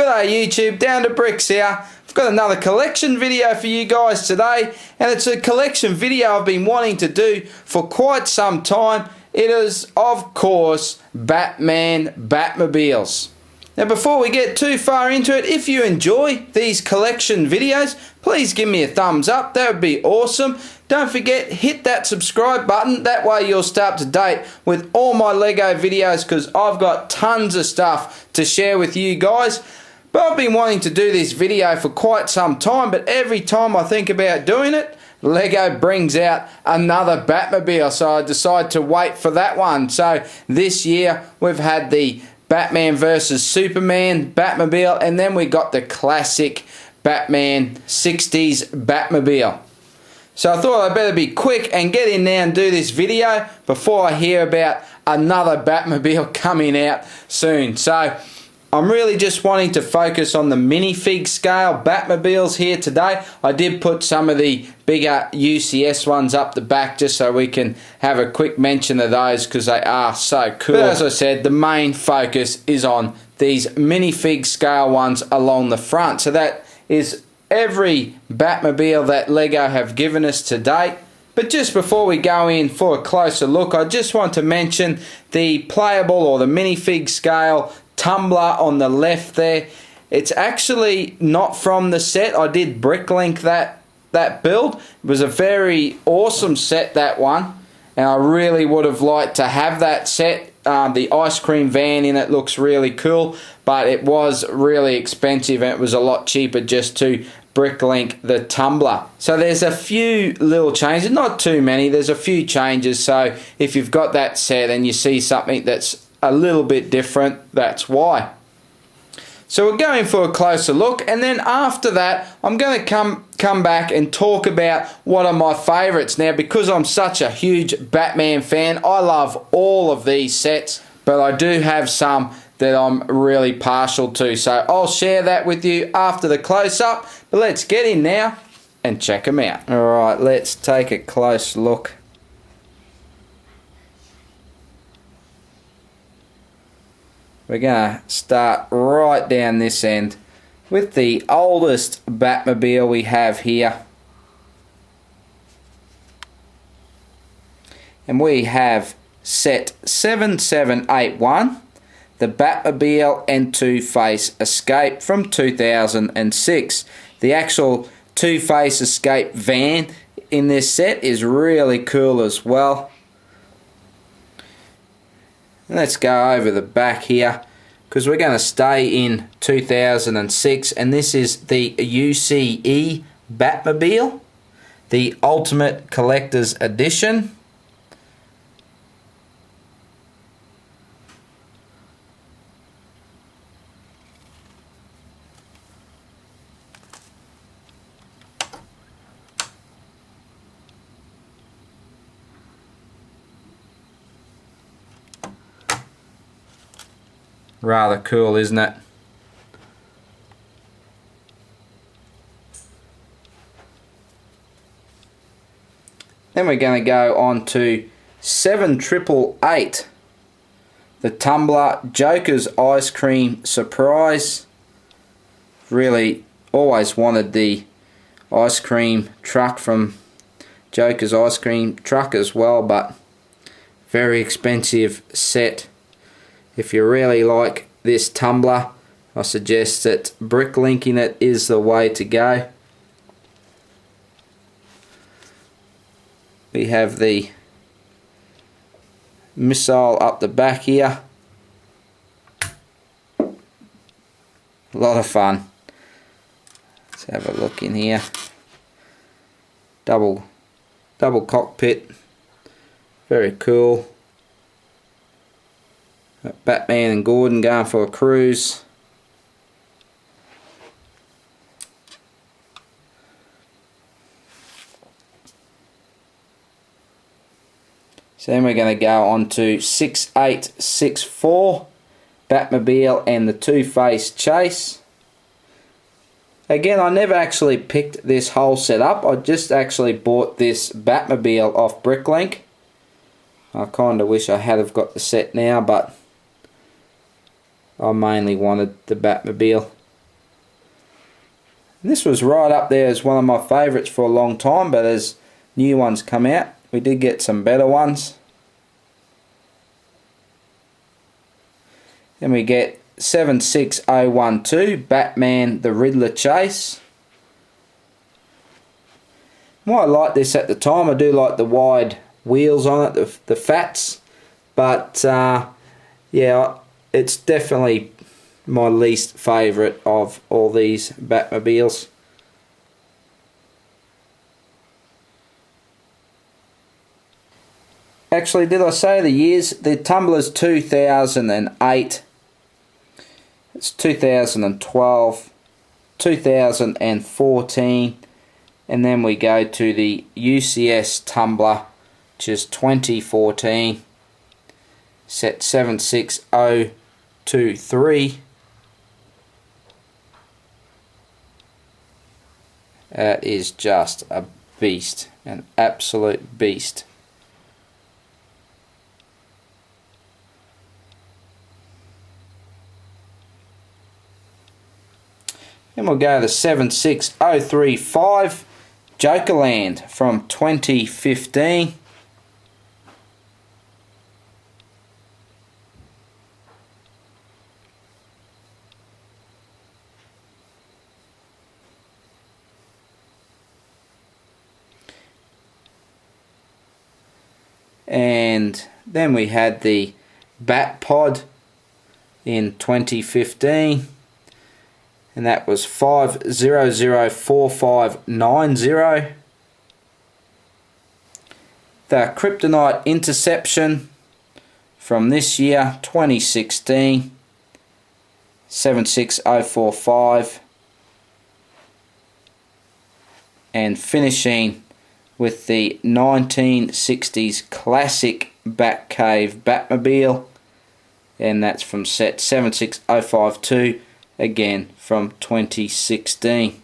G'day YouTube, Down to Bricks here. I've got another collection video for you guys today, and it's a collection video I've been wanting to do for quite some time. It is, of course, Batman Batmobiles. Now before we get too far into it, if you enjoy these collection videos, please give me a thumbs up, that would be awesome. Don't forget, hit that subscribe button, that way you'll stay up to date with all my Lego videos because I've got tons of stuff to share with you guys. But I've been wanting to do this video for quite some time, but every time I think about doing it, Lego brings out another Batmobile, so I decide to wait for that one. So this year we've had the Batman vs Superman Batmobile, and then we got the classic Batman 60s Batmobile. So I thought I'd better be quick and get in there and do this video before I hear about another Batmobile coming out soon. So I'm really just wanting to focus on the minifig scale Batmobiles here today. I did put some of the bigger UCS ones up the back just so we can have a quick mention of those because they are so cool. But as I said, the main focus is on these minifig scale ones along the front. So that is every Batmobile that Lego have given us to date. But just before we go in for a closer look, I just want to mention the playable or the minifig scale tumbler on the left there. It's actually not from the set. I did bricklink that build. It was a very awesome set, that one, and I really would have liked to have that set. The ice cream van in it looks really cool, but it was really expensive and it was a lot cheaper just to bricklink the tumbler. So there's a few little changes, not too many, there's a few changes. So if you've got that set and you see something that's a little bit different, that's why. So we're going for a closer look, and then after that I'm going to come back and talk about what are my favourites. Now because I'm such a huge Batman fan, I love all of these sets, but I do have some that I'm really partial to, so I'll share that with you after the close-up. But let's get in now and check them out. Alright, let's take a close look. We're going to start right down this end with the oldest Batmobile we have here. And we have set 7781, the Batmobile and Two-Face Escape from 2006. The actual Two-Face Escape van in this set is really cool as well. Let's go over the back here because we're going to stay in 2006, and this is the UCE Batmobile, the Ultimate Collector's Edition. Rather cool, isn't it? Then we're going to go on to 7888, the Tumbler Joker's Ice Cream Surprise. Really always wanted the ice cream truck from Joker's Ice Cream Truck as well, but very expensive set. If you really like this tumbler, I suggest that bricklinking it is the way to go. We have the missile up the back here. A lot of fun. Let's have a look in here. Double cockpit. Very cool. Batman and Gordon going for a cruise. So then we're going to go on to 6864, Batmobile and the Two-Face Chase. Again, I never actually picked this whole setup. I just actually bought this Batmobile off Bricklink. I kind of wish I had have got the set now, but I mainly wanted the Batmobile. And this was right up there as one of my favourites for a long time, but as new ones come out, we did get some better ones. Then we get 76012, Batman the Riddler Chase. Well, I like this at the time. I do like the wide wheels on it, the fats. But yeah, it's definitely my least favourite of all these Batmobiles. Actually, did I say the years? The Tumbler's 2008. It's 2012, 2014, and then we go to the UCS Tumbler, which is 2014, set 76023. That is just a beast, an absolute beast. Then we'll go to 76035, Jokerland from 2015. And then we had the Batpod in 2015. And that was 5004590. The Kryptonite Interception from this year, 2016, 76045. And finishing with the 1960s classic Batcave Batmobile, and that's from set 76052. Again from 2016.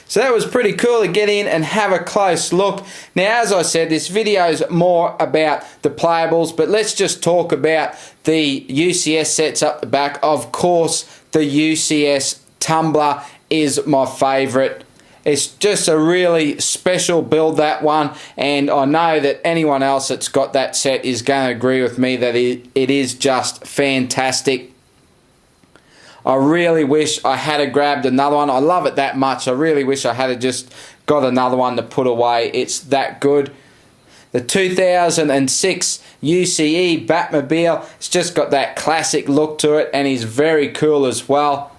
So that was pretty cool to get in and have a close look. Now, as I said, this video is more about the playables, but let's just talk about the UCS sets up the back. Of course, the UCS Tumbler is my favourite. It's just a really special build, that one, and I know that anyone else that's got that set is going to agree with me that it is just fantastic. I really wish I had grabbed another one. I love it that much. I really wish I had just got another one to put away. It's that good. The 2006 UCE Batmobile, it's just got that classic look to it, and he's very cool as well.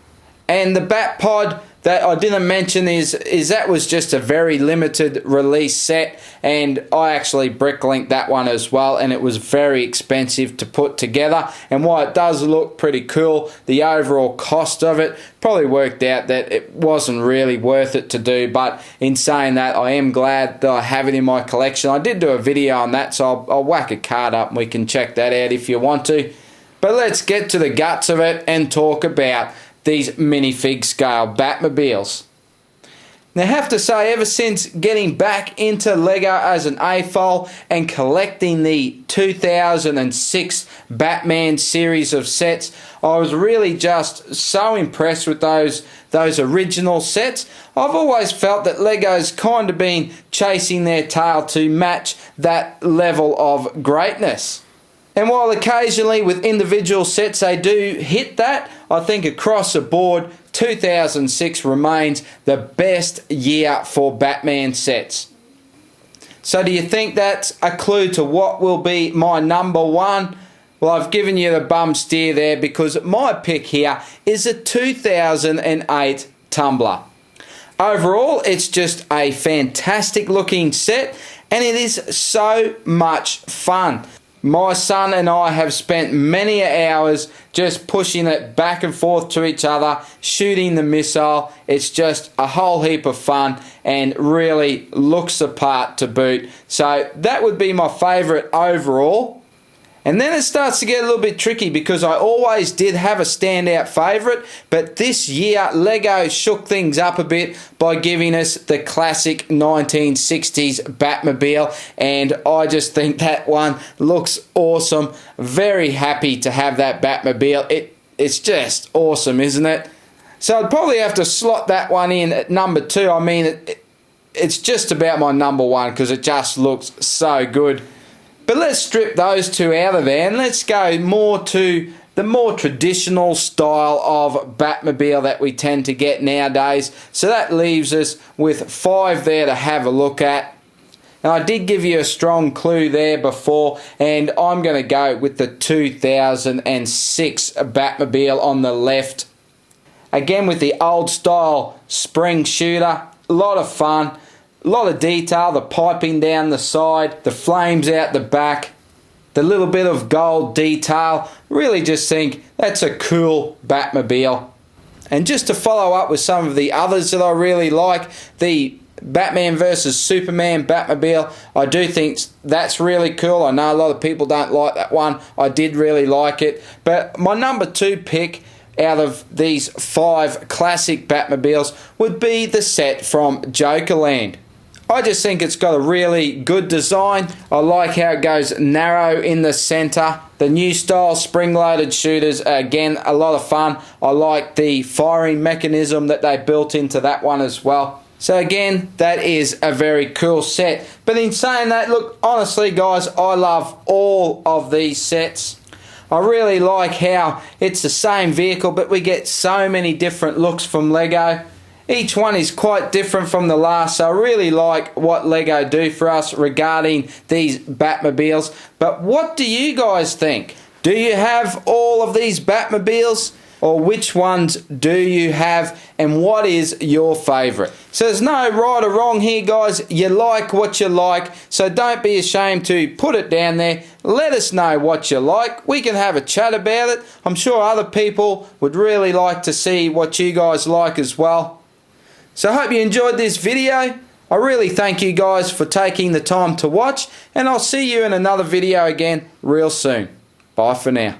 And the Batpod that I didn't mention is that was just a very limited release set, and I actually bricklinked that one as well, and it was very expensive to put together. And while it does look pretty cool, the overall cost of it probably worked out that it wasn't really worth it to do. But in saying that, I am glad that I have it in my collection. I did do a video on that, so I'll whack a card up and we can check that out if you want to. But let's get to the guts of it and talk about these minifig scale Batmobiles. Now, I have to say, ever since getting back into Lego as an AFOL and collecting the 2006 Batman series of sets, I was really just so impressed with those original sets. I've always felt that Lego's kind of been chasing their tail to match that level of greatness. And while occasionally with individual sets they do hit that, I think across the board 2006 remains the best year for Batman sets. So do you think that's a clue to what will be my number one? Well, I've given you the bum steer there, because my pick here is a 2008 Tumbler. Overall, it's just a fantastic looking set, and it is so much fun. My son and I have spent many hours just pushing it back and forth to each other, shooting the missile. It's just a whole heap of fun and really looks the part to boot. So that would be my favourite overall. And then it starts to get a little bit tricky because I always did have a standout favourite, but this year Lego shook things up a bit by giving us the classic 1960s Batmobile, and I just think that one looks awesome. Very happy to have that Batmobile. It's just awesome, isn't it? So I'd probably have to slot that one in at number 2. I mean, it's just about my number 1 because it just looks so good. But let's strip those two out of there and let's go more to the more traditional style of Batmobile that we tend to get nowadays. So that leaves us with 5 there to have a look at. And I did give you a strong clue there before, and I'm going to go with the 2006 Batmobile on the left. Again with the old style spring shooter, a lot of fun. A lot of detail, the piping down the side, the flames out the back, the little bit of gold detail. Really just think that's a cool Batmobile. And just to follow up with some of the others that I really like, the Batman vs Superman Batmobile, I do think that's really cool. I know a lot of people don't like that one. I did really like it. But my number 2 pick out of these 5 classic Batmobiles would be the set from Jokerland. I just think it's got a really good design. I like how it goes narrow in the centre. The new style spring-loaded shooters are, again, a lot of fun. I like the firing mechanism that they built into that one as well. So again, that is a very cool set. But in saying that, look, honestly guys, I love all of these sets. I really like how it's the same vehicle, but we get so many different looks from Lego. Each one is quite different from the last, so I really like what Lego do for us regarding these Batmobiles. But what do you guys think? Do you have all of these Batmobiles? Or which ones do you have, and what is your favourite? So there's no right or wrong here, guys. You like what you like, so don't be ashamed to put it down there. Let us know what you like. We can have a chat about it. I'm sure other people would really like to see what you guys like as well. So I hope you enjoyed this video. I really thank you guys for taking the time to watch, and I'll see you in another video again real soon. Bye for now.